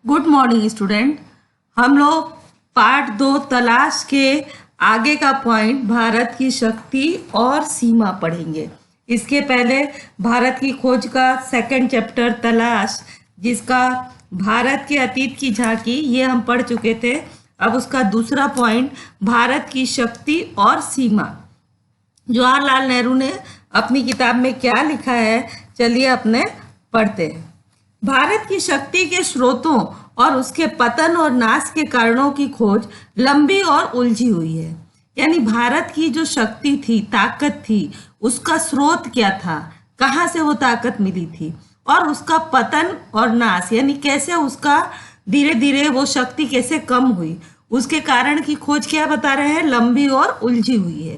Good morning student. हम लोग part 2 तलाश के आगे का पॉइंट भारत की शक्ति और सीमा पढ़ेंगे। इसके पहले भारत की खोज का सेकंड चैप्टर तलाश, जिसका भारत के अतीत की झांकी, ये हम पढ़ चुके थे। अब उसका दूसरा पॉइंट भारत की शक्ति और सीमा। जवाहरलाल नेहरू ने अपनी किताब में क्या लिखा है, चलिए अपने पढ़ते हैं। भारत की शक्ति के स्रोतों और उसके पतन और नाश के कारणों की खोज लंबी और उलझी हुई है। यानी भारत की जो शक्ति थी, ताकत थी, उसका स्रोत क्या था, कहाँ से वो ताकत मिली थी, और उसका पतन और नाश यानी कैसे उसका धीरे धीरे वो शक्ति कैसे कम हुई, उसके कारण की खोज क्या बता रहे हैं, लंबी और उलझी हुई है।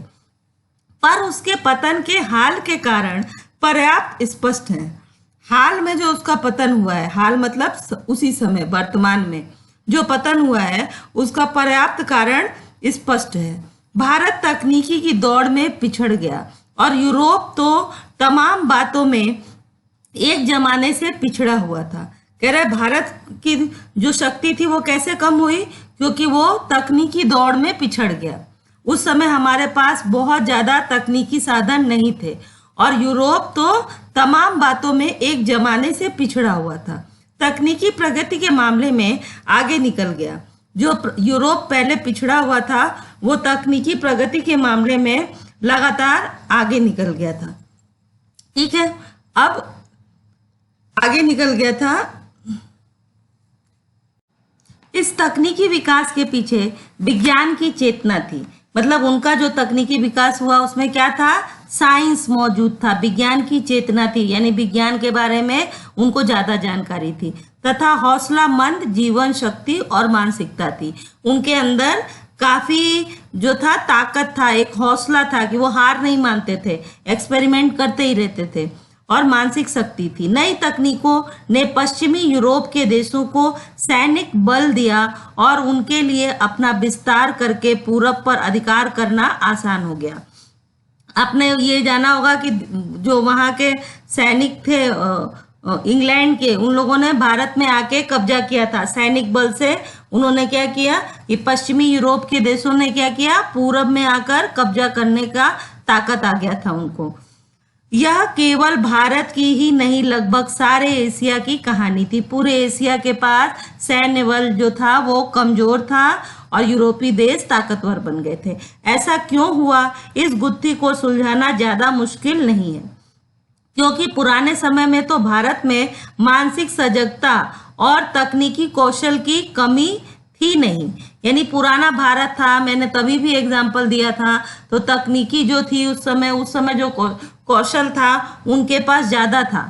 पर उसके पतन के हाल के कारण पर्याप्त स्पष्ट है। हाल में जो उसका पतन हुआ है, हाल मतलब उसी समय वर्तमान में जो पतन हुआ है, उसका पर्याप्त कारण स्पष्ट है। भारत तकनीकी की दौड़ में पिछड़ गया और यूरोप तो तमाम बातों में एक जमाने से पिछड़ा हुआ था। कह रहे भारत की जो शक्ति थी वो कैसे कम हुई, क्योंकि वो तकनीकी दौड़ में पिछड़ गया। उस समय हमारे पास बहुत ज्यादा तकनीकी साधन नहीं थे और यूरोप तो तमाम बातों में एक जमाने से पिछड़ा हुआ था। तकनीकी प्रगति के मामले में आगे निकल गया। जो यूरोप पहले पिछड़ा हुआ था, वो तकनीकी प्रगति के मामले में लगातार आगे निकल गया था। ठीक है, अब आगे निकल गया था। इस तकनीकी विकास के पीछे विज्ञान की चेतना थी। मतलब उनका जो तकनीकी विकास हुआ उसमें क्या था, साइंस मौजूद था, विज्ञान की चेतना थी, यानी विज्ञान के बारे में उनको ज्यादा जानकारी थी, तथा हौसलामंद जीवन शक्ति और मानसिकता थी। उनके अंदर काफी जो था ताकत था, एक हौसला था कि वो हार नहीं मानते थे, एक्सपेरिमेंट करते ही रहते थे, और मानसिक शक्ति थी। नई तकनीकों ने पश्चिमी यूरोप के देशों को सैनिक बल दिया और उनके लिए अपना विस्तार करके पूरब पर अधिकार करना आसान हो गया। आपने ये जाना होगा कि जो वहाँ के सैनिक थे इंग्लैंड के, उन लोगों ने भारत में आके कब्जा किया था सैनिक बल से। उन्होंने क्या किया, ये पश्चिमी यूरोप के देशों ने क्या किया, पूरब में आकर कब्जा करने का ताकत आ गया था उनको। यह केवल भारत की ही नहीं, लगभग सारे एशिया की कहानी थी। पूरे एशिया के पास सैन्य बल जो था वो कमजोर था और यूरोपीय देश ताकतवर बन गए थे। ऐसा क्यों हुआ, इस गुत्थी को सुलझाना ज्यादा मुश्किल नहीं है, क्योंकि पुराने समय में तो भारत में मानसिक सजगता और तकनीकी कौशल की कमी थी नहीं। यानी पुराना भारत था, मैंने तभी भी एग्जाम्पल दिया था, तो तकनीकी जो थी उस समय जो कौशल था उनके पास ज्यादा था।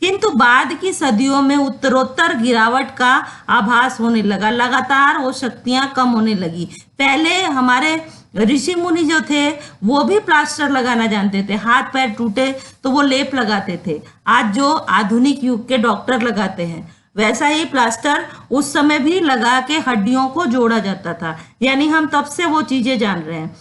किंतु बाद की सदियों में उत्तरोत्तर गिरावट का आभास होने लगा, लगातार वो शक्तियां कम होने लगी। पहले हमारे ऋषि मुनि जो थे वो भी प्लास्टर लगाना जानते थे, हाथ पैर टूटे तो वो लेप लगाते थे। आज जो आधुनिक युग के डॉक्टर लगाते हैं, वैसा ही प्लास्टर उस समय भी लगा के हड्डियों को जोड़ा जाता था। यानी हम तब से वो चीजें जान रहे हैं।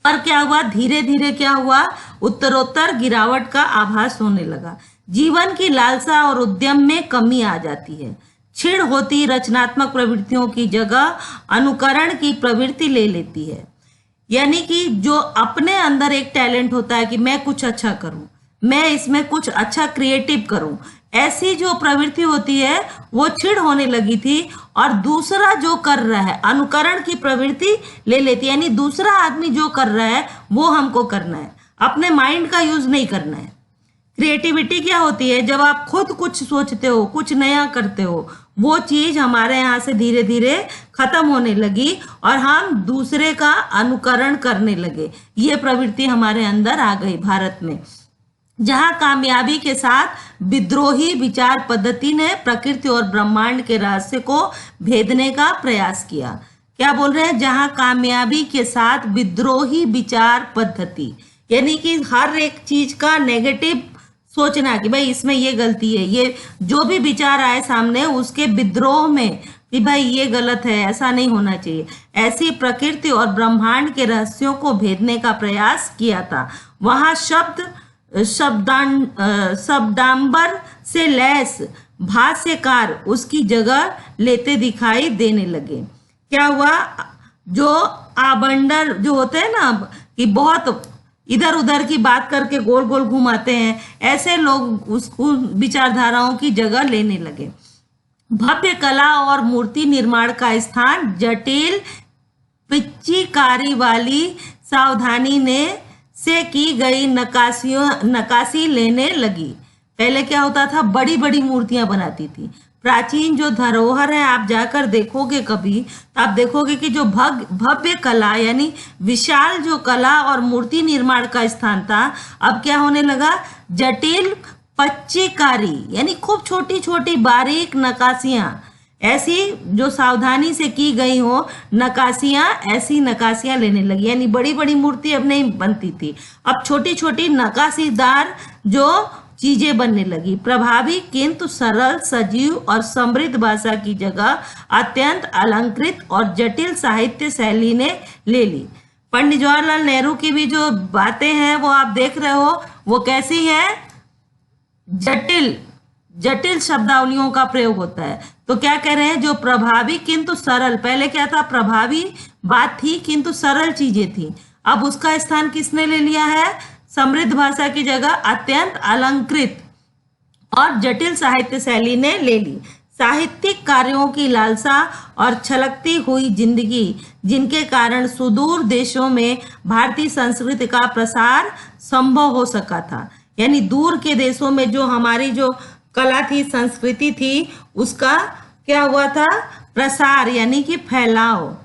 पर क्या हुआ, धीरे धीरे क्या हुआ, उत्तरोत्तर गिरावट का आभास होने लगा। जीवन की लालसा और उद्यम में कमी आ जाती है। क्षीण होती रचनात्मक प्रवृत्तियों की जगह अनुकरण की प्रवृत्ति ले लेती है। यानी कि जो अपने अंदर एक टैलेंट होता है कि मैं कुछ अच्छा करूं, मैं इसमें कुछ अच्छा क्रिएटिव करूं, ऐसी जो प्रवृत्ति होती है वो क्षीण होने लगी थी। और दूसरा जो कर रहा है, अनुकरण की प्रवृत्ति ले लेती है। यानी दूसरा आदमी जो कर रहा है वो हमको करना है, अपने माइंड का यूज नहीं करना है। क्रिएटिविटी क्या होती है, जब आप खुद कुछ सोचते हो, कुछ नया करते हो, वो चीज हमारे यहाँ से धीरे धीरे खत्म होने लगी और हम दूसरे का अनुकरण करने लगे। ये प्रवृत्ति हमारे अंदर आ गई भारत में, जहां कामयाबी के साथ विद्रोही विचार पद्धति ने प्रकृति और ब्रह्मांड के रहस्य को भेदने का प्रयास किया। क्या बोल रहे हैं, जहां कामयाबी के साथ विद्रोही विचार पद्धति, यानी कि हर एक चीज का नेगेटिव सोचना कि भाई इसमें ये गलती है, ये जो भी विचार आए सामने उसके विद्रोह में कि भाई ये गलत है, ऐसा नहीं होना चाहिए, ऐसी प्रकृति और ब्रह्मांड के रहस्यों को भेदने का प्रयास किया था। वहां शब्दांबर से लैस भाष्यकार उसकी जगह लेते दिखाई देने लगे। क्या हुआ, जो आबंडर जो होते हैं ना कि बहुत इधर उधर की बात करके गोल गोल घुमाते हैं, ऐसे लोग उसको विचारधाराओं की जगह लेने लगे। भव्य कला और मूर्ति निर्माण का स्थान जटिल पिच्चीकारी वाली सावधानी से की गई नकाशी लेने लगी। पहले क्या होता था, बड़ी बड़ी मूर्तियां बनाती थी। प्राचीन जो धरोहर है आप जाकर देखोगे कभी, तो आप देखोगे कि जो भव्य कला यानी विशाल जो कला और मूर्ति निर्माण का स्थान था, अब क्या होने लगा, जटिल पच्चीकारी यानी खूब छोटी छोटी बारीक नकाशियां, ऐसी जो सावधानी से की गई हो नकाशियां, ऐसी नकाशियां लेने लगी। यानी बड़ी बड़ी मूर्ति अब नहीं बनती थी, अब छोटी छोटी नकाशीदार जो चीजें बनने लगी। प्रभावी किंतु सरल, सजीव और समृद्ध भाषा की जगह अत्यंत अलंकृत और जटिल साहित्य शैली ने ले ली। पंडित जवाहरलाल नेहरू की भी जो बातें हैं वो आप देख रहे हो, वो कैसी है, जटिल शब्दावलियों का प्रयोग होता है। तो क्या कह रहे हैं, जो प्रभावी किंतु सरल, पहले क्या था, प्रभावी बात थी किंतु सरल चीजें थी, अब उसका स्थान किसने ले लिया है, समृद्ध भाषा की जगह अत्यंत अलंकृत और जटिल साहित्य शैली ने ले ली। साहित्यिक कार्यों की लालसा और छलकती हुई जिंदगी, जिनके कारण सुदूर देशों में भारतीय संस्कृति का प्रसार संभव हो सका था। यानी दूर के देशों में जो हमारी जो कला थी, संस्कृति थी, उसका क्या हुआ था, प्रसार यानी कि फैलाव,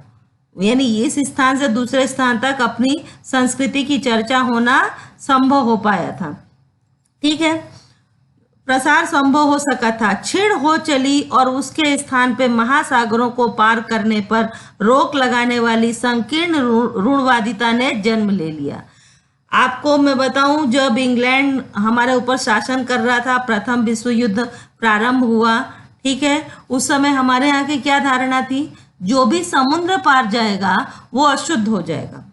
यानी इस स्थान से दूसरे स्थान तक अपनी संस्कृति की चर्चा होना संभव हो पाया था। ठीक है, प्रसार संभव हो सका था। क्षीण हो चली और उसके स्थान पे महासागरों को पार करने पर रोक लगाने वाली संकीर्ण रूढ़वादिता ने जन्म ले लिया। आपको मैं बताऊं, जब इंग्लैंड हमारे ऊपर शासन कर रहा था, प्रथम विश्व युद्ध प्रारंभ हुआ, ठीक है, उस समय हमारे यहाँ की क्या धारणा थी, जो भी समुद्र पार जाएगा वो अशुद्ध हो जाएगा,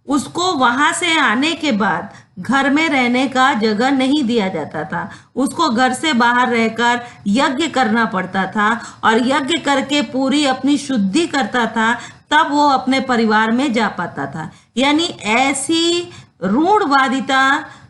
उसको वहां से आने के बाद घर में रहने का जगह नहीं दिया जाता था, उसको घर से बाहर रहकर यज्ञ करना पड़ता था और यज्ञ करके पूरी अपनी शुद्धि करता था, तब वो अपने परिवार में जा पाता था। यानी ऐसी रूढ़वादिता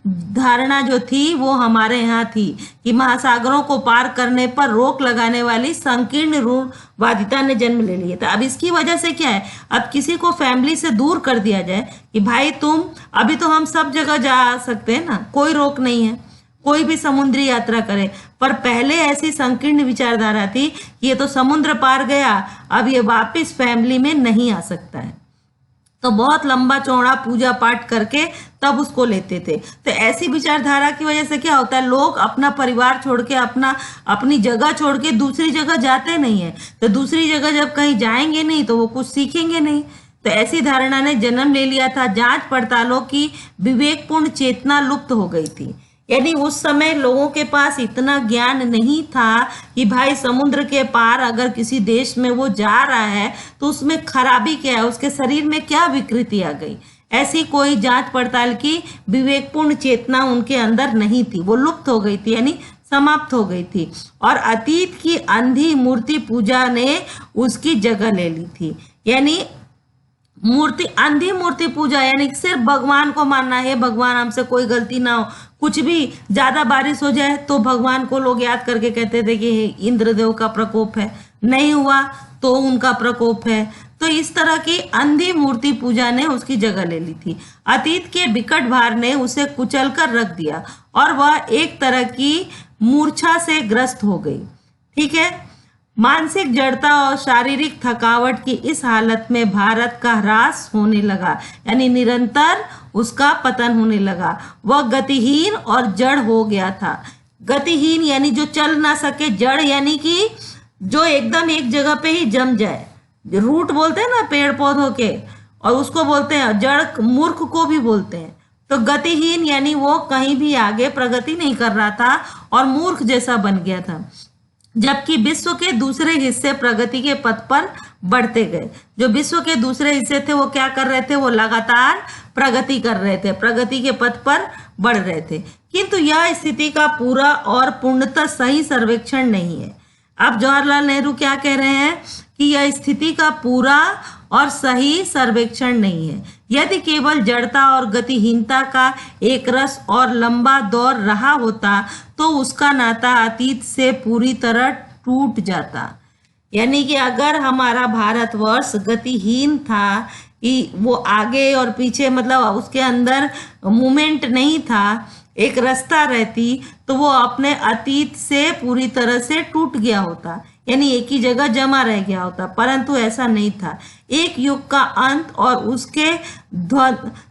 धारणा जो थी वो हमारे यहाँ थी कि महासागरों को पार करने पर रोक लगाने वाली संकीर्ण रूढ़वादिता ने जन्म ले लिया था। अब इसकी वजह से क्या है, अब किसी को फैमिली से दूर कर दिया जाए कि भाई तुम, अभी तो हम सब जगह जा सकते हैं ना, कोई रोक नहीं है, कोई भी समुद्री यात्रा करे, पर पहले ऐसी संकीर्ण विचारधारा थी कि ये तो समुद्र पार गया, अब ये वापस फैमिली में नहीं आ सकता है, तो बहुत लंबा चौड़ा पूजा पाठ करके तब उसको लेते थे। तो ऐसी विचारधारा की वजह से क्या होता है, लोग अपना परिवार छोड़ के, अपनी जगह छोड़ के दूसरी जगह जाते नहीं है, तो दूसरी जगह जब कहीं जाएंगे नहीं तो वो कुछ सीखेंगे नहीं। तो ऐसी धारणा ने जन्म ले लिया था। जांच पड़तालों की विवेकपूर्ण चेतना लुप्त हो गई थी। यानी उस समय लोगों के पास इतना ज्ञान नहीं था कि भाई समुद्र के पार अगर किसी देश में वो जा रहा है तो उसमें खराबी क्या है, उसके शरीर में क्या विकृति आ गई, ऐसी कोई जांच पड़ताल की विवेकपूर्ण चेतना उनके अंदर नहीं थी, वो लुप्त हो गई थी, यानी समाप्त हो गई थी। और अतीत की अंधी मूर्ति पूजा ने उसकी जगह ले ली थी। यानी अंधी मूर्ति पूजा यानी सिर्फ भगवान को मानना है, भगवान हमसे कोई गलती ना हो, कुछ भी ज्यादा बारिश हो जाए तो भगवान को लोग याद करके कहते थे कि इंद्रदेव का प्रकोप है, नहीं हुआ तो उनका प्रकोप है। तो इस तरह की अंधी मूर्ति पूजा ने उसकी जगह ले ली थी। अतीत के विकट भार ने उसे कुचल कर रख दिया और वह एक तरह की मूर्छा से ग्रस्त हो गई। ठीक है, मानसिक जड़ता और शारीरिक थकावट की इस हालत में भारत का ह्रास होने लगा, यानी निरंतर उसका पतन होने लगा। वह गतिहीन और जड़ हो गया था। गतिहीन यानी जो चल ना सके, जड़ यानी कि जो एकदम एक जगह पे ही जम जाए, रूट बोलते हैं ना पेड़ पौधों के, और उसको बोलते हैं जड़, मूर्ख को भी बोलते हैं। तो गतिहीन यानी वो कहीं भी आगे प्रगति नहीं कर रहा था और मूर्ख जैसा बन गया था। जबकि विश्व के दूसरे हिस्से प्रगति के पथ पर बढ़ते गए। जो विश्व के दूसरे हिस्से थे वो क्या कर रहे थे, वो लगातार प्रगति कर रहे थे, प्रगति के पथ पर बढ़ रहे थे। किंतु यह स्थिति का पूरा और पूर्णतः सही सर्वेक्षण नहीं है। अब जवाहरलाल नेहरू क्या कह रहे हैं कि यह स्थिति का पूरा और सही सर्वेक्षण नहीं है। यदि केवल जड़ता और गतिहीनता का एक रस और लंबा दौर रहा होता तो उसका नाता अतीत से पूरी तरह टूट जाता। यानी कि अगर हमारा भारतवर्ष गतिहीन था कि वो आगे और पीछे मतलब उसके अंदर मूवमेंट नहीं था, एक रास्ता रहती, तो वो अपने अतीत से पूरी तरह से टूट गया होता, यानी एक ही जगह जमा रह गया होता। परंतु ऐसा नहीं था। एक युग का अंत और उसके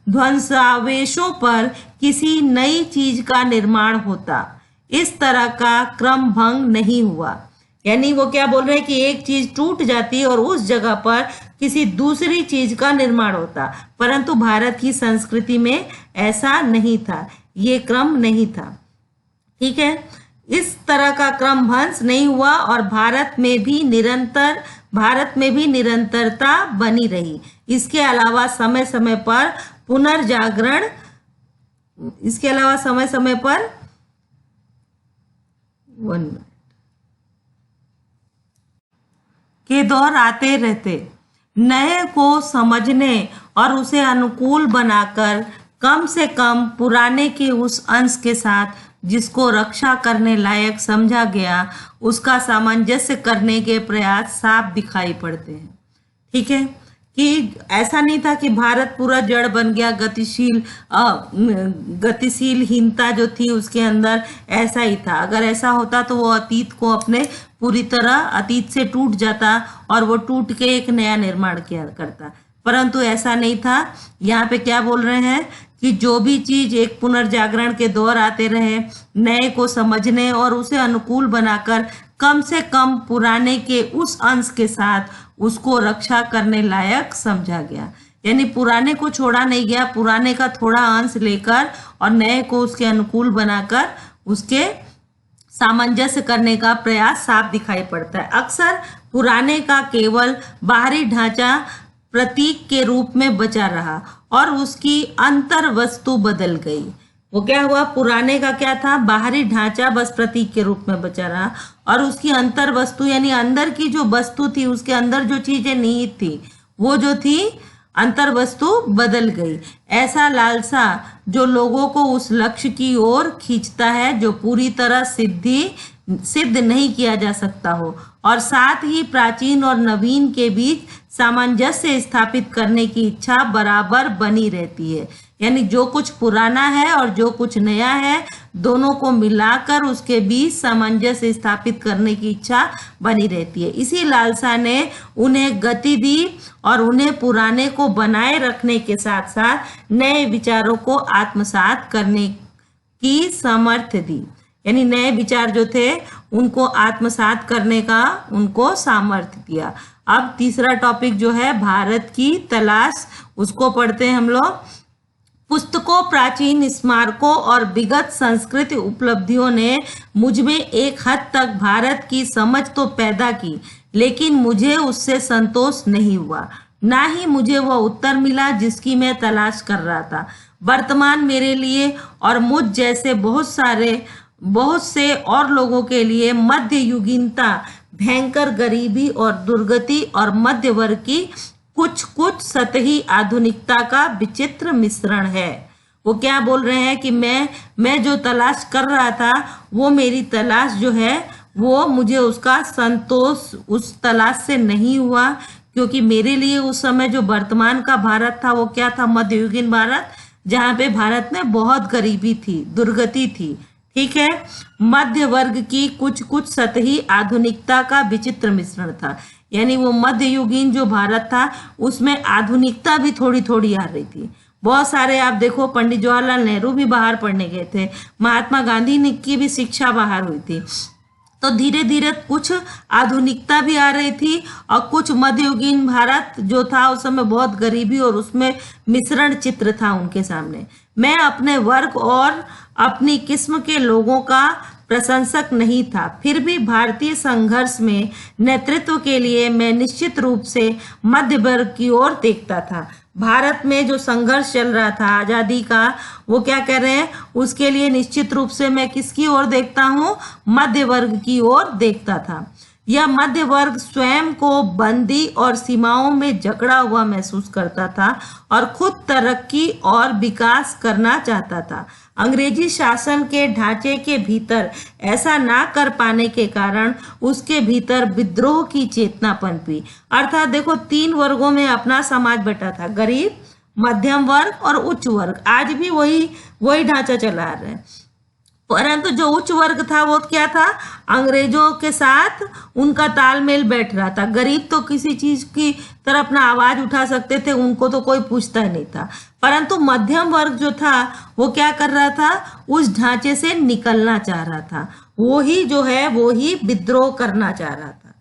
ध्वंसावेशों पर किसी नई चीज का निर्माण होता। इस तरह का क्रम भंग नहीं हुआ। यानी वो क्या बोल रहे हैं कि एक चीज टूट जाती और उस जगह पर किसी दूसरी चीज का निर्माण होता, परंतु भारत की संस्कृति में ऐसा नहीं था, ये क्रम नहीं था। ठीक है, इस तरह का क्रम भंग नहीं हुआ और भारत में भी निरंतरता बनी रही। इसके अलावा समय समय पर पुनर्जागरण, के दौर आते रहते। नए को समझने और उसे अनुकूल बनाकर कम से कम पुराने के उस अंश के साथ जिसको रक्षा करने लायक समझा गया उसका सामंजस्य करने के प्रयास साफ दिखाई पड़ते हैं। ठीक है, कि ऐसा नहीं था कि भारत पूरा जड़ बन गया, गतिशीलहीनता जो थी उसके अंदर ऐसा ही था। अगर ऐसा होता तो वो अतीत को अपने पूरी तरह अतीत से टूट जाता और वो टूट के एक नया निर्माण किया करता, परंतु ऐसा नहीं था। यहाँ पे क्या बोल रहे हैं कि जो भी चीज एक पुनर्जागरण के दौर आते रहे, नए को समझने और उसे अनुकूल बनाकर कम से कम पुराने के उस अंश के साथ उसको रक्षा करने लायक समझा गया। यानी पुराने को छोड़ा नहीं गया, पुराने का थोड़ा अंश लेकर और नए को उसके अनुकूल बनाकर उसके सामंजस्य करने का प्रयास साफ दिखाई पड़ता है। अक्सर पुराने का केवल बाहरी ढांचा प्रतीक के रूप में बचा रहा और उसकी अंतर वस्तु बदल गई। वो क्या हुआ, पुराने का क्या था, बाहरी ढांचा बस प्रतीक के रूप में बचा रहा और उसकी अंतर वस्तु यानी अंदर की जो वस्तु थी, उसके अंदर जो चीजें निहित थी, वो जो थी अंतर वस्तु बदल गई। ऐसा लालसा जो लोगों को उस लक्ष्य की ओर खींचता है जो पूरी तरह सिद्ध नहीं किया जा सकता हो, और साथ ही प्राचीन और नवीन के बीच सामंजस्य स्थापित करने की इच्छा बराबर बनी रहती है। यानी जो कुछ पुराना है और जो कुछ नया है, दोनों को मिलाकर उसके बीच सामंजस्य स्थापित करने की इच्छा बनी रहती है। इसी लालसा ने उन्हें गति दी और उन्हें पुराने को बनाए रखने के साथ साथ नए विचारों को आत्मसात करने की सामर्थ्य दी। यानी नए विचार जो थे उनको आत्मसात करने का उनको सामर्थ्य दिया। अब तीसरा टॉपिक जो है भारत की तलाश, उसको पढ़ते हैं हम लोग। पुस्तकों, प्राचीन स्मारकों और विगत संस्कृति उपलब्धियों ने मुझमें एक हद तक भारत की समझ तो पैदा की, लेकिन मुझे उससे संतोष नहीं हुआ, ना ही मुझे वह उत्तर मिला जिसकी मैं तलाश कर रहा था। वर्तमान मेरे लिए और मुझ जैसे बहुत से और लोगों के लिए मध्ययुगीनता, भयंकर गरीबी और दुर्गति और मध्य वर्ग की कुछ सतही आधुनिकता का विचित्र मिश्रण है। वो क्या बोल रहे हैं कि मैं जो तलाश कर रहा था, वो मेरी तलाश जो है वो मुझे उसका संतोष उस तलाश से नहीं हुआ, क्योंकि मेरे लिए उस समय जो वर्तमान का भारत था वो क्या था, मध्ययुगीन भारत, जहाँ पे भारत में बहुत गरीबी थी, दुर्गति थी। ठीक है, मध्य वर्ग की कुछ सतही आधुनिकता का विचित्र मिश्रण था। यानी वो मध्ययुगीन जो भारत था उसमें आधुनिकता भी थोड़ी थोड़ी आ रही थी। बहुत सारे आप देखो, पंडित जवाहरलाल नेहरू भी बाहर पढ़ने गए थे, महात्मा गांधी की भी शिक्षा बाहर हुई थी, तो धीरे धीरे कुछ आधुनिकता भी आ रही थी और कुछ मध्ययुगीन भारत जो था उस समय बहुत गरीबी और उसमें मिश्रण चित्र था उनके सामने। मैं अपने वर्ग और अपनी किस्म के लोगों का प्रशंसक नहीं था। फिर भी भारतीय संघर्ष में नेतृत्व के लिए मैं निश्चित रूप से मध्य वर्ग की ओर देखता था। भारत में जो संघर्ष चल रहा था आजादी का, वो क्या कह रहे हैं, उसके लिए निश्चित रूप से मैं किसकी ओर देखता हूँ, मध्य वर्ग की ओर देखता था। यह मध्य वर्ग स्वयं को बंदी और सीमाओं में जकड़ा हुआ महसूस करता था और खुद तरक्की और विकास करना चाहता था। अंग्रेजी शासन के ढांचे के भीतर ऐसा ना कर पाने के कारण उसके भीतर विद्रोह की चेतना पनपी। अर्थात देखो, 3 वर्गों में अपना समाज बटा था, गरीब, मध्यम वर्ग और उच्च वर्ग। आज भी वही ढांचा चला रहे हैं, परंतु जो उच्च वर्ग था वो क्या था, अंग्रेजों के साथ उनका तालमेल बैठ रहा था। गरीब तो किसी चीज की तरफ अपना आवाज उठा सकते थे, उनको तो कोई पूछता नहीं था। परंतु मध्यम वर्ग जो था वो क्या कर रहा था, उस ढांचे से निकलना चाह रहा था, वो ही विद्रोह करना चाह रहा था।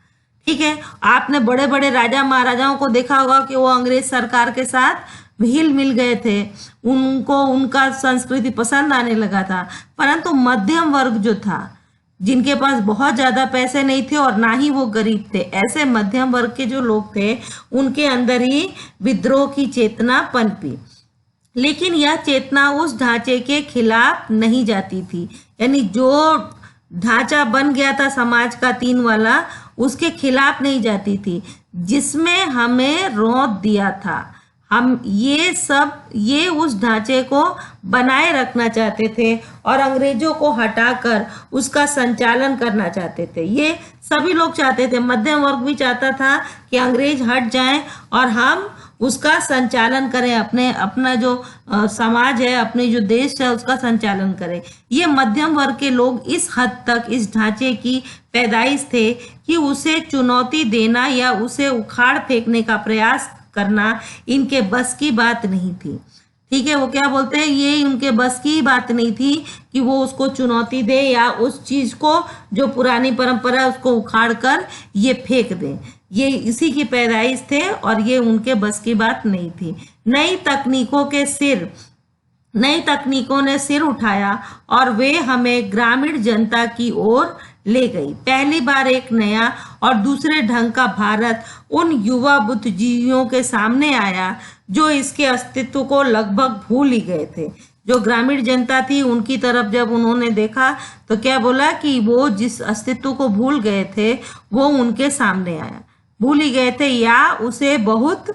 ठीक है, आपने बड़े बड़े राजा महाराजाओं को देखा होगा कि वो अंग्रेज सरकार के साथ हिल मिल गए थे, उनको उनका संस्कृति पसंद आने लगा था। परंतु मध्यम वर्ग जो था, जिनके पास बहुत ज्यादा पैसे नहीं थे और ना ही वो गरीब थे, ऐसे मध्यम वर्ग के जो लोग थे उनके अंदर ही विद्रोह की चेतना पनपी। लेकिन यह चेतना उस ढांचे के खिलाफ नहीं जाती थी, यानी जो ढांचा बन गया था समाज का 3 वाला, उसके खिलाफ नहीं जाती थी, जिसमें हमें रौंद दिया था। हम ये उस ढांचे को बनाए रखना चाहते थे और अंग्रेजों को हटाकर उसका संचालन करना चाहते थे। ये सभी लोग चाहते थे, मध्यम वर्ग भी चाहता था कि अंग्रेज हट जाएं और हम उसका संचालन करें, अपना जो समाज है, अपने जो देश है, उसका संचालन करें। ये मध्यम वर्ग के लोग इस हद तक इस ढांचे की पैदाइश थे कि उसे चुनौती देना या उसे उखाड़ फेंकने का प्रयास करना इनके बस की बात नहीं थी। ठीक है, वो क्या बोलते हैं, ये उनके बस की बात नहीं थी कि वो उसको चुनौती दे या उस चीज को जो पुरानी परंपरा है उसको उखाड़ कर ये फेंक दे। ये इसी की पैदाइश थे और ये उनके बस की बात नहीं थी। नई तकनीकों ने सिर उठाया और वे हमें ग्रामीण जनता की ओर ले गई। पहली बार एक नया और दूसरे ढंग का भारत उन युवा बुद्धिजीवियों के सामने आया जो इसके अस्तित्व को लगभग भूल ही गए थे। जो ग्रामीण जनता थी, उनकी तरफ जब उन्होंने देखा तो क्या बोला कि वो जिस अस्तित्व को भूल गए थे वो उनके सामने आया, भूल ही गए थे या उसे बहुत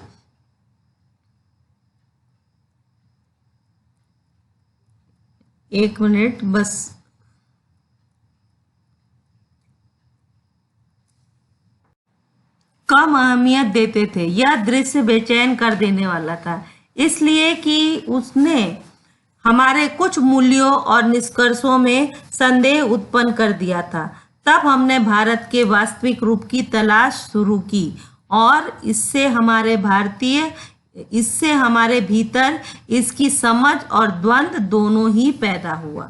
एक मिनट बस कम अहमियत देते थे। यह दृश्य बेचैन कर देने वाला था, इसलिए कि उसने हमारे कुछ मूल्यों और निष्कर्षों में संदेह उत्पन्न कर दिया था। तब हमने भारत के वास्तविक रूप की तलाश शुरू की और इससे हमारे भीतर इसकी समझ और द्वंद्व दोनों ही पैदा हुआ।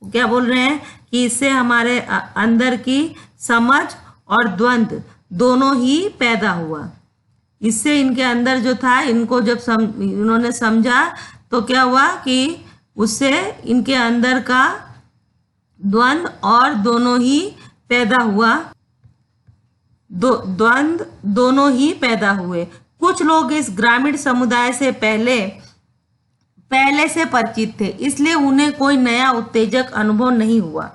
क्या बोल रहे हैं कि इससे हमारे अंदर की समझ और द्वंद्व दोनों ही पैदा हुआ। इससे इनके अंदर जो था, इनको जब इन्होंने समझा तो क्या हुआ कि उससे इनके अंदर का द्वंद्व और दोनों ही पैदा हुआ, द्वंद्व दोनों ही पैदा हुए। कुछ लोग इस ग्रामीण समुदाय से पहले से परिचित थे, इसलिए उन्हें कोई नया उत्तेजक अनुभव नहीं हुआ,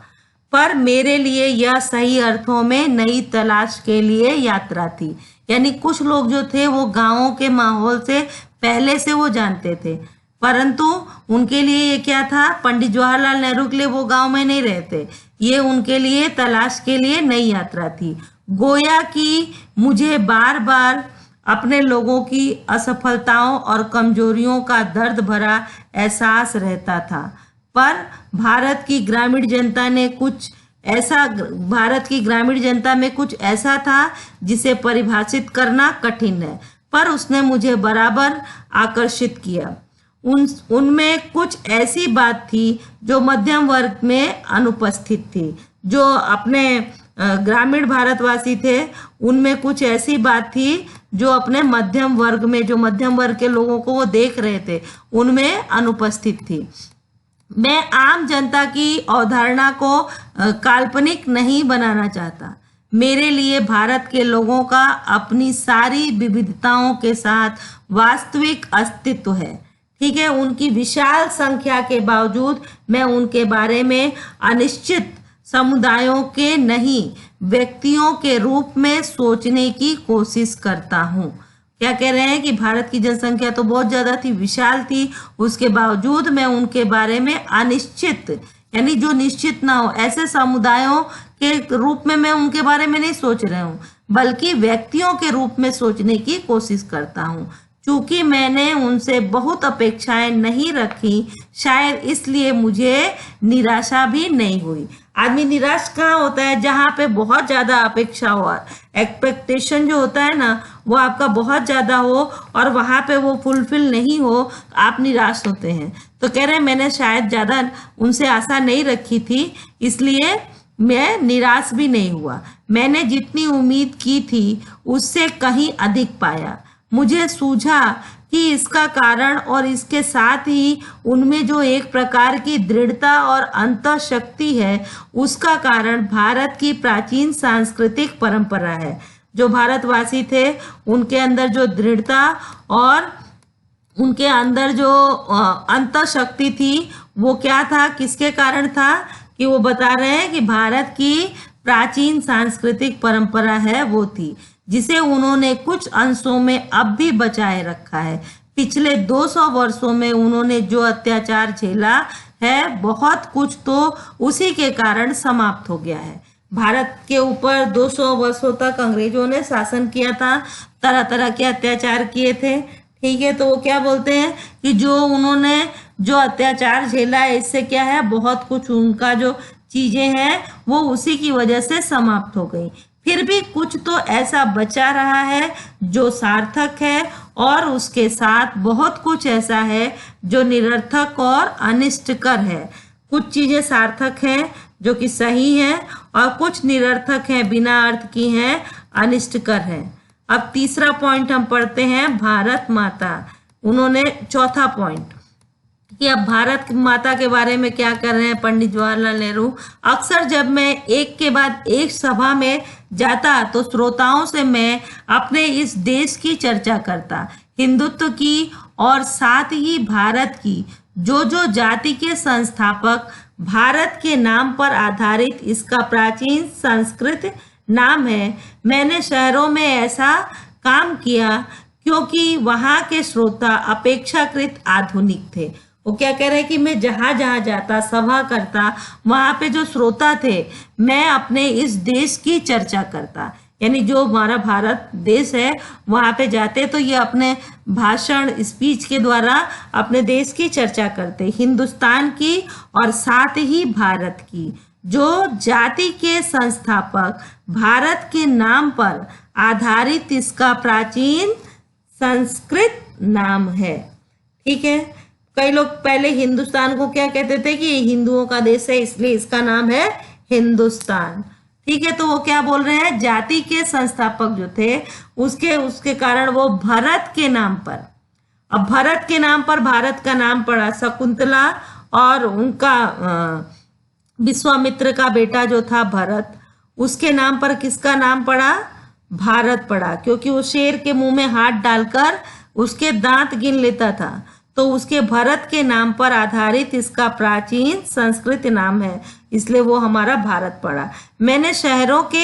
पर मेरे लिए यह सही अर्थों में नई तलाश के लिए यात्रा थी। यानी कुछ लोग जो थे वो गांवों के माहौल से पहले से वो जानते थे, परंतु उनके लिए ये क्या था, पंडित जवाहरलाल नेहरू के लिए वो गांव में नहीं रहते, ये उनके लिए तलाश के लिए नई यात्रा थी। गोया कि मुझे बार बार अपने लोगों की असफलताओं और कमजोरियों का दर्द भरा एहसास रहता था, पर भारत की ग्रामीण जनता में कुछ ऐसा था जिसे परिभाषित करना कठिन है, पर उसने मुझे बराबर आकर्षित किया। उनमें कुछ ऐसी बात थी जो मध्यम वर्ग में अनुपस्थित थी। जो अपने ग्रामीण भारतवासी थे, उनमें कुछ ऐसी बात थी जो अपने मध्यम वर्ग में, जो मध्यम वर्ग के लोगों को वो देख रहे थे, उनमें अनुपस्थित थी। मैं आम जनता की अवधारणा को काल्पनिक नहीं बनाना चाहता। मेरे लिए भारत के लोगों का अपनी सारी विविधताओं के साथ वास्तविक अस्तित्व है। ठीक है, उनकी विशाल संख्या के बावजूद मैं उनके बारे में अनिश्चित समुदायों के नहीं, व्यक्तियों के रूप में सोचने की कोशिश करता हूँ। क्या कह रहे हैं कि भारत की जनसंख्या तो बहुत ज़्यादा थी, विशाल थी, उसके बावजूद मैं उनके बारे में अनिश्चित, यानी जो निश्चित ना हो, ऐसे समुदायों के रूप में मैं उनके बारे में नहीं सोच रहा हूँ, बल्कि व्यक्तियों के रूप में सोचने की कोशिश करता हूँ। चूंकि मैंने उनसे बहुत अपेक्षाएं नहीं रखी, शायद इसलिए मुझे निराशा भी नहीं हुई। आदमी निराश कहाँ होता है? जहाँ पे बहुत ज़्यादा अपेक्षा हो, एक्सपेक्टेशन जो होता है ना, वो आपका बहुत ज़्यादा हो और वहाँ पे वो फुलफिल नहीं हो, तो आप निराश होते हैं। तो कह रहे हैं मैंने शायद ज़्यादा उनसे आशा नहीं रखी थी, इसलिए मैं निराश भी नहीं हुआ। मैंने जितनी उम्मीद की थी उससे कहीं अधिक पाया। मुझे सूझा कि इसका कारण और इसके साथ ही उनमें जो एक प्रकार की दृढ़ता और अंतःशक्ति है, उसका कारण भारत की प्राचीन सांस्कृतिक परंपरा है। जो भारतवासी थे उनके अंदर जो दृढ़ता और उनके अंदर जो अंतःशक्ति थी, वो क्या था, किसके कारण था? कि वो बता रहे हैं कि भारत की प्राचीन सांस्कृतिक परंपरा है वो थी, जिसे उन्होंने कुछ अंशों में अब भी बचाए रखा है। पिछले 200 वर्षों में उन्होंने जो अत्याचार झेला है, बहुत कुछ तो उसी के कारण समाप्त हो गया है। भारत के ऊपर 200 वर्षों तक अंग्रेजों ने शासन किया था, तरह तरह के अत्याचार किए थे। ठीक है, तो वो क्या बोलते हैं कि जो उन्होंने जो अत्याचार झेला है, इससे क्या है, बहुत कुछ उनका जो चीजें हैं वो उसी की वजह से समाप्त हो गई। फिर भी कुछ तो ऐसा बचा रहा है जो सार्थक है, और उसके साथ बहुत कुछ ऐसा है जो निरर्थक और अनिष्टकर है। कुछ चीजें सार्थक हैं जो कि सही हैं, और कुछ निरर्थक हैं, बिना अर्थ की हैं, अनिष्टकर हैं। अब तीसरा पॉइंट हम पढ़ते हैं, भारत माता। उन्होंने चौथा पॉइंट कि अब भारत माता के बारे में क्या कर रहे हैं पंडित जवाहरलाल नेहरू। अक्सर जब मैं एक के बाद एक सभा में जाता तो श्रोताओं से मैं अपने इस देश की चर्चा करता, हिंदुत्व की, और साथ ही भारत की, जो जाति के संस्थापक, भारत के नाम पर आधारित इसका प्राचीन संस्कृत नाम है। मैंने शहरों में ऐसा काम किया क्योंकि वहाँ के श्रोता अपेक्षाकृत आधुनिक थे। वो क्या कह रहे हैं कि मैं जहाँ जहाँ जाता, सभा करता, वहाँ पे जो श्रोता थे, मैं अपने इस देश की चर्चा करता, यानी जो हमारा भारत देश है, वहाँ पे जाते तो ये अपने भाषण, स्पीच के द्वारा अपने देश की चर्चा करते, हिंदुस्तान की और साथ ही भारत की, जो जाति के संस्थापक, भारत के नाम पर आधारित इसका प्राचीन संस्कृत नाम है। ठीक है, कई लोग पहले हिंदुस्तान को क्या कहते थे कि हिंदुओं का देश है, इसलिए इसका नाम है हिंदुस्तान। ठीक है, तो वो क्या बोल रहे हैं, जाति के संस्थापक जो थे उसके कारण वो भारत के नाम पर, अब भारत के नाम पर भारत का नाम पड़ा। शकुंतला और उनका विश्वामित्र का बेटा जो था भरत, उसके नाम पर किसका नाम पड़ा, भारत पड़ा, क्योंकि वो शेर के मुंह में हाथ डालकर उसके दांत गिन लेता था, तो उसके भरत के नाम पर आधारित इसका प्राचीन संस्कृत नाम है, इसलिए वो हमारा भारत पड़ा। मैंने शहरों के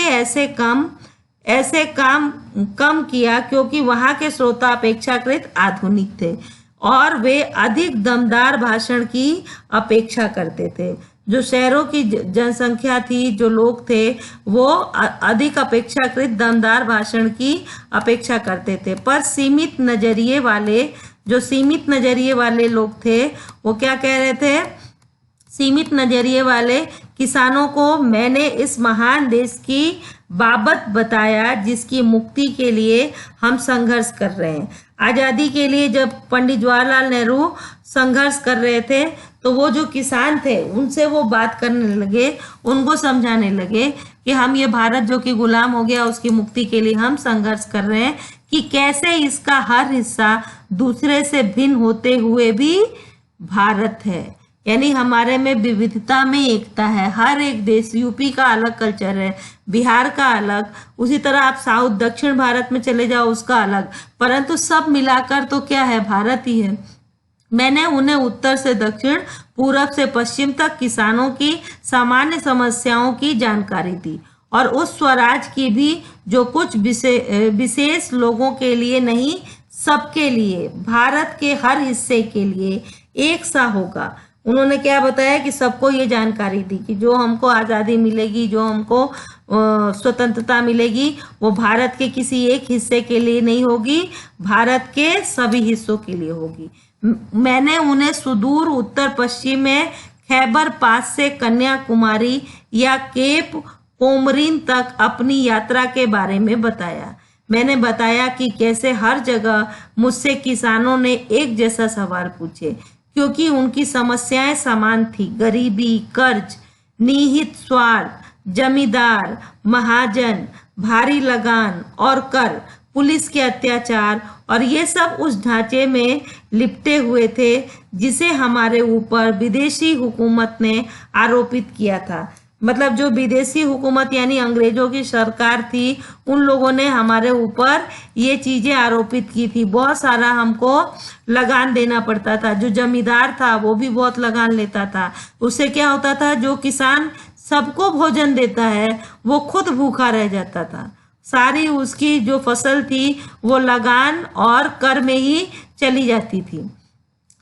ऐसे काम कम किया क्योंकि वहाँ के श्रोता अपेक्षाकृत आधुनिक थे और वे अधिक दमदार भाषण की अपेक्षा करते थे। जो शहरों की जनसंख्या थी, जो लोग थे, वो अधिक अपेक्षाकृत दमदार भाषण की अपेक्षा करते थे। पर सीमित नजरिए वाले लोग थे, वो क्या कह रहे थे, सीमित नजरिए वाले किसानों को मैंने इस महान देश की बाबत बताया जिसकी मुक्ति के लिए हम संघर्ष कर रहे हैं। आज़ादी के लिए जब पंडित जवाहरलाल नेहरू संघर्ष कर रहे थे, तो वो जो किसान थे उनसे वो बात करने लगे, उनको समझाने लगे कि हम ये भारत जो कि गुलाम हो गया, उसकी मुक्ति के लिए हम संघर्ष कर रहे हैं, कि कैसे इसका हर हिस्सा दूसरे से भिन्न होते हुए भी भारत है। यानी हमारे में विविधता में एकता है। हर एक देश, यूपी का अलग कल्चर है, बिहार का अलग, उसी तरह आप साउथ दक्षिण भारत में चले जाओ उसका अलग, परंतु सब मिलाकर तो क्या है, भारत ही है। मैंने उन्हें उत्तर से दक्षिण, पूरब से पश्चिम तक किसानों की सामान्य समस्याओं की जानकारी दी और उस स्वराज की भी जो कुछ विशेष लोगों के लिए नहीं, सबके लिए, भारत के हर हिस्से के लिए एक सा होगा। उन्होंने क्या बताया कि सबको ये जानकारी दी कि जो हमको आज़ादी मिलेगी, जो हमको स्वतंत्रता मिलेगी, वो भारत के किसी एक हिस्से के लिए नहीं होगी, भारत के सभी हिस्सों के लिए होगी। मैंने उन्हें सुदूर उत्तर पश्चिम में खैबर पास से कन्याकुमारी या केप कोमरिन तक अपनी यात्रा के बारे में बताया। मैंने बताया कि कैसे हर जगह मुझसे किसानों ने एक जैसा सवाल पूछे, क्योंकि उनकी समस्याएं समान थी। गरीबी, कर्ज, निहित स्वार्थ, जमींदार, महाजन, भारी लगान और कर, पुलिस के अत्याचार, और ये सब उस ढांचे में लिपटे हुए थे जिसे हमारे ऊपर विदेशी हुकूमत ने आरोपित किया था। मतलब जो विदेशी हुकूमत यानी अंग्रेजों की सरकार थी, उन लोगों ने हमारे ऊपर ये चीजें आरोपित की थी। बहुत सारा हमको लगान देना पड़ता था। जो जमींदार था वो भी बहुत लगान लेता था। उससे क्या होता था, जो किसान सबको भोजन देता है वो खुद भूखा रह जाता था। सारी उसकी जो फसल थी वो लगान और कर में ही चली जाती थी।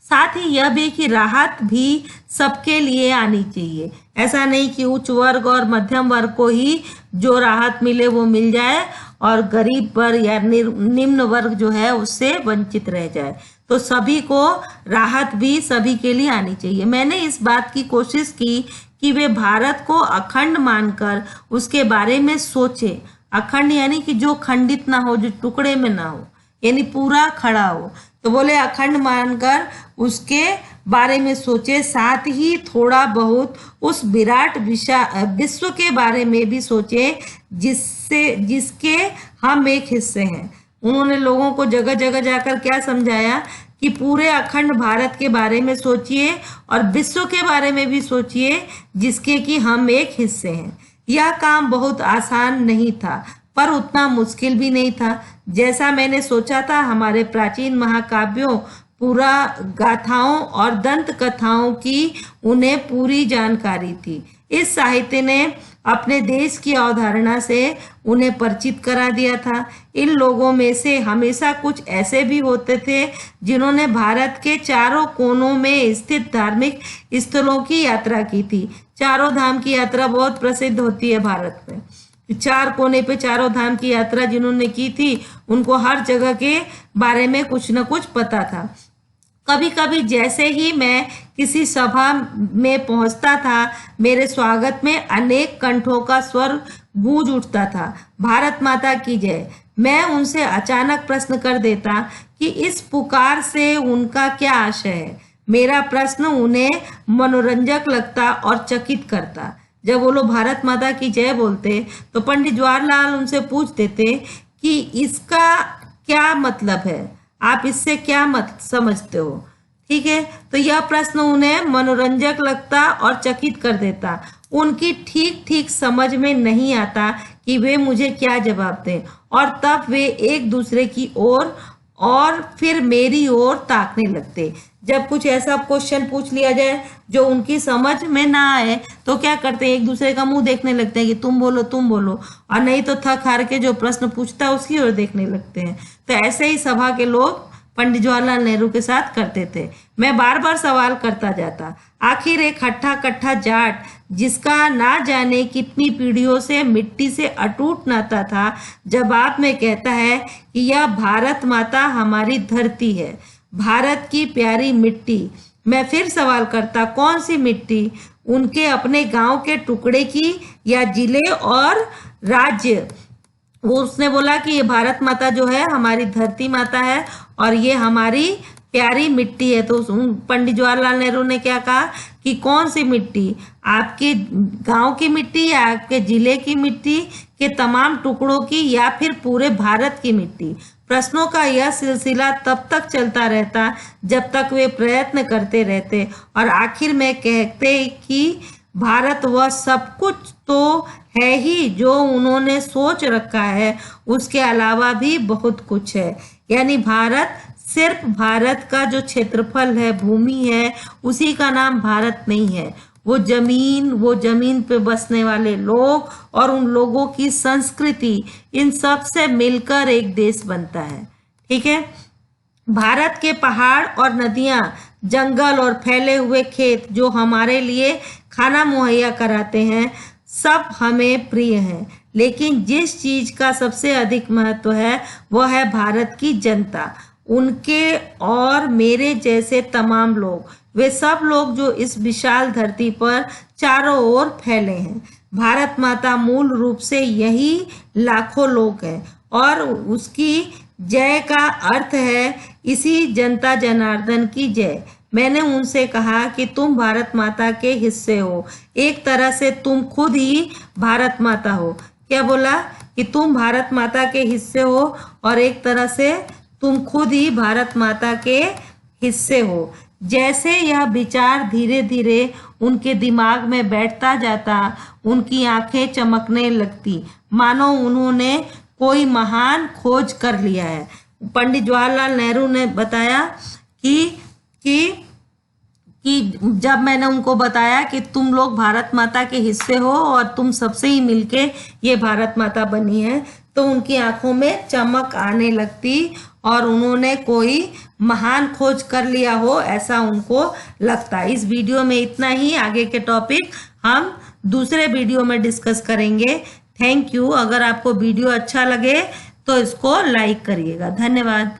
साथ ही यह भी कि राहत भी सबके लिए आनी चाहिए। ऐसा नहीं कि उच्च वर्ग और मध्यम वर्ग को ही जो राहत मिले वो मिल जाए और गरीब वर्ग या निम्न वर्ग जो है उससे वंचित रह जाए। तो सभी को राहत भी सभी के लिए आनी चाहिए। मैंने इस बात की कोशिश की कि वे भारत को अखंड मानकर उसके बारे में सोचे। अखंड यानी कि जो खंडित ना हो, जो टुकड़े में ना हो, यानी पूरा खड़ा हो। तो बोले अखंड मानकर उसके बारे में सोचे, साथ ही थोड़ा बहुत उस विराट विश्व के बारे में भी सोचे जिसके हम एक हिस्से हैं। उन्होंने लोगों को जगह जगह जाकर क्या समझाया कि पूरे अखंड भारत के बारे में सोचिए और विश्व के बारे में भी सोचिए जिसके कि हम एक हिस्से हैं। यह काम बहुत आसान नहीं था, पर उतना मुश्किल भी नहीं था जैसा मैंने सोचा था। हमारे प्राचीन महाकाव्यों, पूरा गाथाओं और दंत कथाओं की उन्हें पूरी जानकारी थी। इस साहित्य ने अपने देश की अवधारणा से उन्हें परिचित करा दिया था। इन लोगों में से हमेशा कुछ ऐसे भी होते थे जिन्होंने भारत के चारों कोनों में स्थित धार्मिक स्थलों की यात्रा की थी। चारों धाम की यात्रा बहुत प्रसिद्ध होती है भारत में। चार कोने पे चारों धाम की यात्रा जिन्होंने की थी उनको हर जगह के बारे में कुछ न कुछ पता था। कभी कभी जैसे ही मैं किसी सभा में पहुंचता था, मेरे स्वागत में अनेक कंठों का स्वर गूंज उठता था, भारत माता की जय। मैं उनसे अचानक प्रश्न कर देता कि इस पुकार से उनका क्या आशय है। मेरा प्रश्न उन्हें मनोरंजक लगता और चकित करता। जब वो लोग भारत माता की जय बोलते तो पंडित जवाहरलाल उनसे पूछ देते कि इसका क्या मतलब है, आप इससे क्या मत समझते हो। ठीक है, तो यह प्रश्न उन्हें मनोरंजक लगता और चकित कर देता। उनकी ठीक ठीक समझ में नहीं आता कि वे मुझे क्या जवाब दें, और तब वे एक दूसरे की ओर और फिर मेरी ओर ताकने लगते। जब कुछ ऐसा क्वेश्चन पूछ लिया जाए जो उनकी समझ में ना आए तो क्या करते हैं, एक दूसरे का मुंह देखने लगते हैं कि तुम बोलो तुम बोलो, और नहीं तो थक हार के जो प्रश्न पूछता है उसकी ओर देखने लगते हैं। तो ऐसे ही सभा के लोग पंडित जवाहरलाल नेहरू के साथ करते थे। मैं बार बार सवाल करता जाता। आखिर एक हट्ठा कट्ठा जाट जिसका ना जाने कितनी पीढ़ियों से मिट्टी से अटूट नाता था, जवाब में कहता है कि यह भारत माता हमारी धरती है, भारत की प्यारी मिट्टी। मैं फिर सवाल करता, कौन सी मिट्टी? उनके अपने गांव के टुकड़े की या जिले और राज्य? वो उसने बोला कि ये भारत माता जो है हमारी धरती माता है और ये हमारी प्यारी मिट्टी है। तो पंडित जवाहरलाल नेहरू ने क्या कहा कि कौन सी मिट्टी, आपके गांव की मिट्टी या आपके जिले की मिट्टी के तमाम टुकड़ों की या फिर पूरे भारत की मिट्टी। प्रश्नों का यह सिलसिला तब तक चलता रहता जब तक वे प्रयत्न करते रहते और आखिर में कहते कि भारत वह सब कुछ तो है ही जो उन्होंने सोच रखा है, उसके अलावा भी बहुत कुछ है। यानी भारत सिर्फ भारत का जो क्षेत्रफल है, भूमि है, उसी का नाम भारत नहीं है। वो जमीन पे बसने वाले लोग और उन लोगों की संस्कृति, इन सब से मिलकर एक देश बनता है। ठीक है। भारत के पहाड़ और नदियां, जंगल और फैले हुए खेत जो हमारे लिए खाना मुहैया कराते हैं, सब हमें प्रिय हैं। लेकिन जिस चीज का सबसे अधिक महत्व है वह है भारत की जनता, उनके और मेरे जैसे तमाम लोग, वे सब लोग जो इस विशाल धरती पर चारों ओर फैले हैं। भारत माता मूल रूप से यही लाखों लोग हैं और उसकी जय का अर्थ है इसी जनता जनार्दन की जय। मैंने उनसे कहा कि तुम भारत माता के हिस्से हो, एक तरह से तुम खुद ही भारत माता हो। क्या बोला? कि तुम भारत माता के हिस्से हो और एक तरह से तुम खुद ही भारत माता के हिस्से हो। जैसे यह विचार धीरे धीरे उनके दिमाग में बैठता जाता, उनकी आंखें चमकने लगती, मानो उन्होंने कोई महान खोज कर लिया है। पंडित जवाहरलाल नेहरू ने बताया कि जब मैंने उनको बताया कि तुम लोग भारत माता के हिस्से हो और तुम सबसे ही मिलके ये भारत माता बनी है, तो उनकी आंखों में चमक आने लगती और उन्होंने कोई महान खोज कर लिया हो ऐसा उनको लगता। इस वीडियो में इतना ही। आगे के टॉपिक हम दूसरे वीडियो में डिस्कस करेंगे। Thank you. अगर आपको वीडियो अच्छा लगे तो इसको लाइक करिएगा। धन्यवाद।